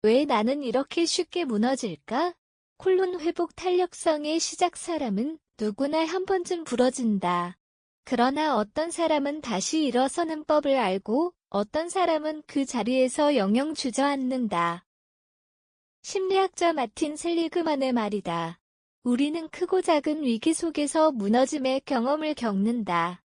왜 나는 이렇게 쉽게 무너질까? 콜론 회복 탄력성의 시작 사람은 누구나 한 번쯤 부러진다. 그러나 어떤 사람은 다시 일어서는 법을 알고 어떤 사람은 그 자리에서 영영 주저앉는다. 심리학자 마틴 셀리그만의 말이다. 우리는 크고 작은 위기 속에서 무너짐의 경험을 겪는다.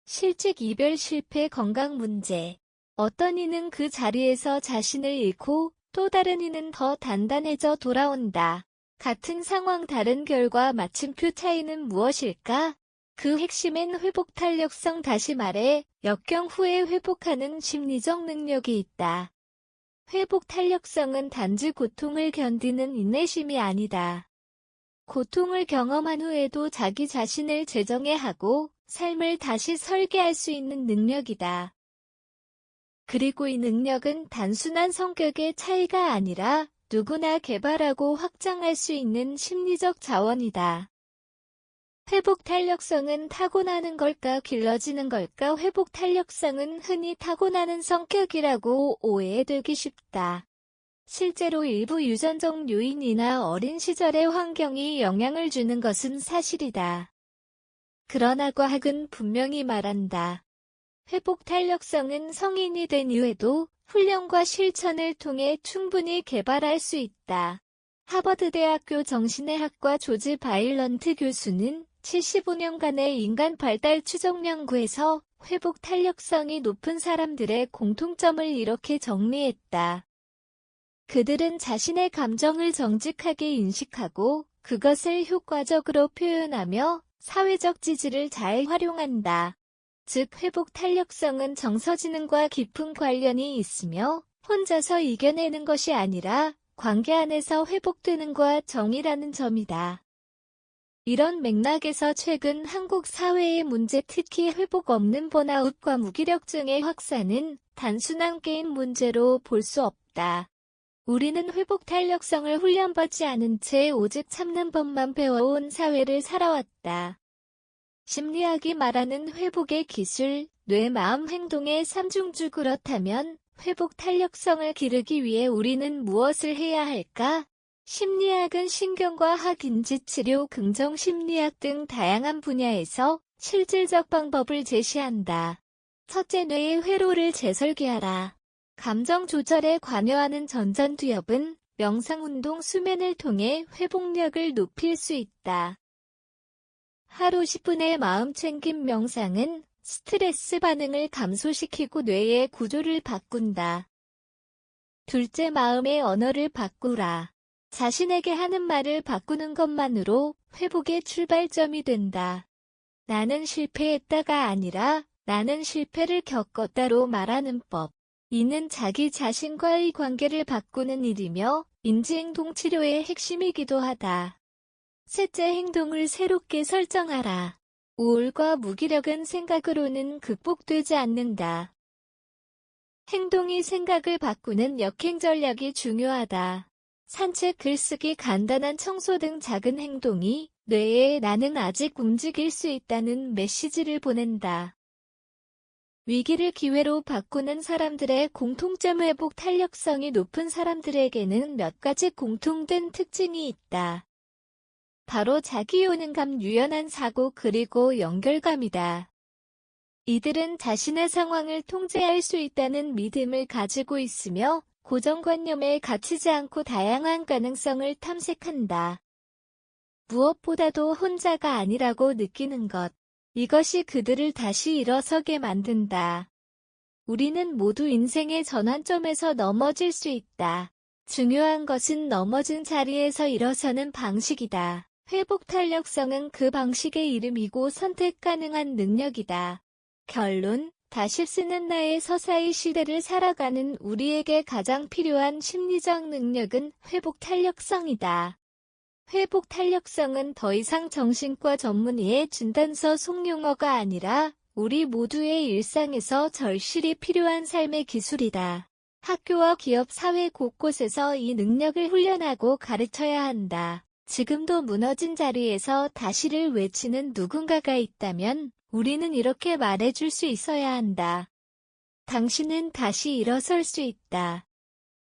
실직, 이별, 실패, 건강 문제. 어떤 이는 그 자리에서 자신을 잃고 또 다른 이는 더 단단해져 돌아온다. 같은 상황 다른 결과 마침표 차이는 무엇일까? 그 핵심엔 회복 탄력성, 다시 말해 역경 후에 회복하는 심리적 능력이 있다. 회복 탄력성은 단지 고통을 견디는 인내심이 아니다. 고통을 경험한 후에도 자기 자신을 재정의하고 삶을 다시 설계할 수 있는 능력이다. 그리고 이 능력은 단순한 성격의 차이가 아니라 누구나 개발하고 확장할 수 있는 심리적 자원이다. 회복 탄력성은 타고나는 걸까, 길러지는 걸까? 회복 탄력성은 흔히 타고나는 성격이라고 오해되기 쉽다. 실제로 일부 유전적 요인이나 어린 시절의 환경이 영향을 주는 것은 사실이다. 그러나 과학은 분명히 말한다. 회복 탄력성은 성인이 된 이후에도 훈련과 실천을 통해 충분히 개발할 수 있다. 하버드대학교 정신의학과 조지 바일런트 교수는 75년간의 인간 발달 추적 연구에서 회복 탄력성이 높은 사람들의 공통점을 이렇게 정리했다. 그들은 자신의 감정을 정직하게 인식하고 그것을 효과적으로 표현하며 사회적 지지를 잘 활용한다. 즉, 회복 탄력성은 정서지능과 깊은 관련이 있으며 혼자서 이겨내는 것이 아니라 관계 안에서 회복되는 과정이라는 점이다. 이런 맥락에서 최근 한국 사회의 문제, 특히 회복 없는 번아웃과 무기력증의 확산은 단순한 개인 문제로 볼 수 없다. 우리는 회복 탄력성을 훈련받지 않은 채 오직 참는 법만 배워온 사회를 살아왔다. 심리학이 말하는 회복의 기술, 뇌, 마음, 행동의 삼중주. 그렇다면 회복 탄력성을 기르기 위해 우리는 무엇을 해야 할까? 심리학은 신경과학, 인지치료, 긍정심리학 등 다양한 분야에서 실질적 방법을 제시한다. 첫째, 뇌의 회로를 재설계하라. 감정 조절에 관여하는 전전두엽은 명상, 운동, 수면을 통해 회복력을 높일 수 있다. 하루 10분의 마음챙김 명상은 스트레스 반응을 감소시키고 뇌의 구조를 바꾼다. 둘째, 마음의 언어를 바꾸라. 자신에게 하는 말을 바꾸는 것만으로 회복의 출발점이 된다. 나는 실패했다가 아니라 나는 실패를 겪었다로 말하는 법. 이는 자기 자신과의 관계를 바꾸는 일이며 인지행동 치료의 핵심이기도 하다. 셋째, 행동을 새롭게 설정하라. 우울과 무기력은 생각으로는 극복되지 않는다. 행동이 생각을 바꾸는 역행 전략이 중요하다. 산책, 글쓰기, 간단한 청소 등 작은 행동이 뇌에 나는 아직 움직일 수 있다는 메시지를 보낸다. 위기를 기회로 바꾸는 사람들의 공통점, 회복 탄력성이 높은 사람들에게는 몇 가지 공통된 특징이 있다. 바로 자기효능감, 유연한 사고, 그리고 연결감이다. 이들은 자신의 상황을 통제할 수 있다는 믿음을 가지고 있으며 고정관념에 갇히지 않고 다양한 가능성을 탐색한다. 무엇보다도 혼자가 아니라고 느끼는 것. 이것이 그들을 다시 일어서게 만든다. 우리는 모두 인생의 전환점에서 넘어질 수 있다. 중요한 것은 넘어진 자리에서 일어서는 방식이다. 회복 탄력성은 그 방식의 이름이고 선택 가능한 능력이다. 결론, 다시 쓰는 나의 서사의 시대를 살아가는 우리에게 가장 필요한 심리적 능력은 회복 탄력성이다. 회복 탄력성은 더 이상 정신과 전문의의 진단서 속용어가 아니라 우리 모두의 일상에서 절실히 필요한 삶의 기술이다. 학교와 기업, 사회 곳곳에서 이 능력을 훈련하고 가르쳐야 한다. 지금도 무너진 자리에서 다시를 외치는 누군가가 있다면 우리는 이렇게 말해줄 수 있어야 한다. 당신은 다시 일어설 수 있다.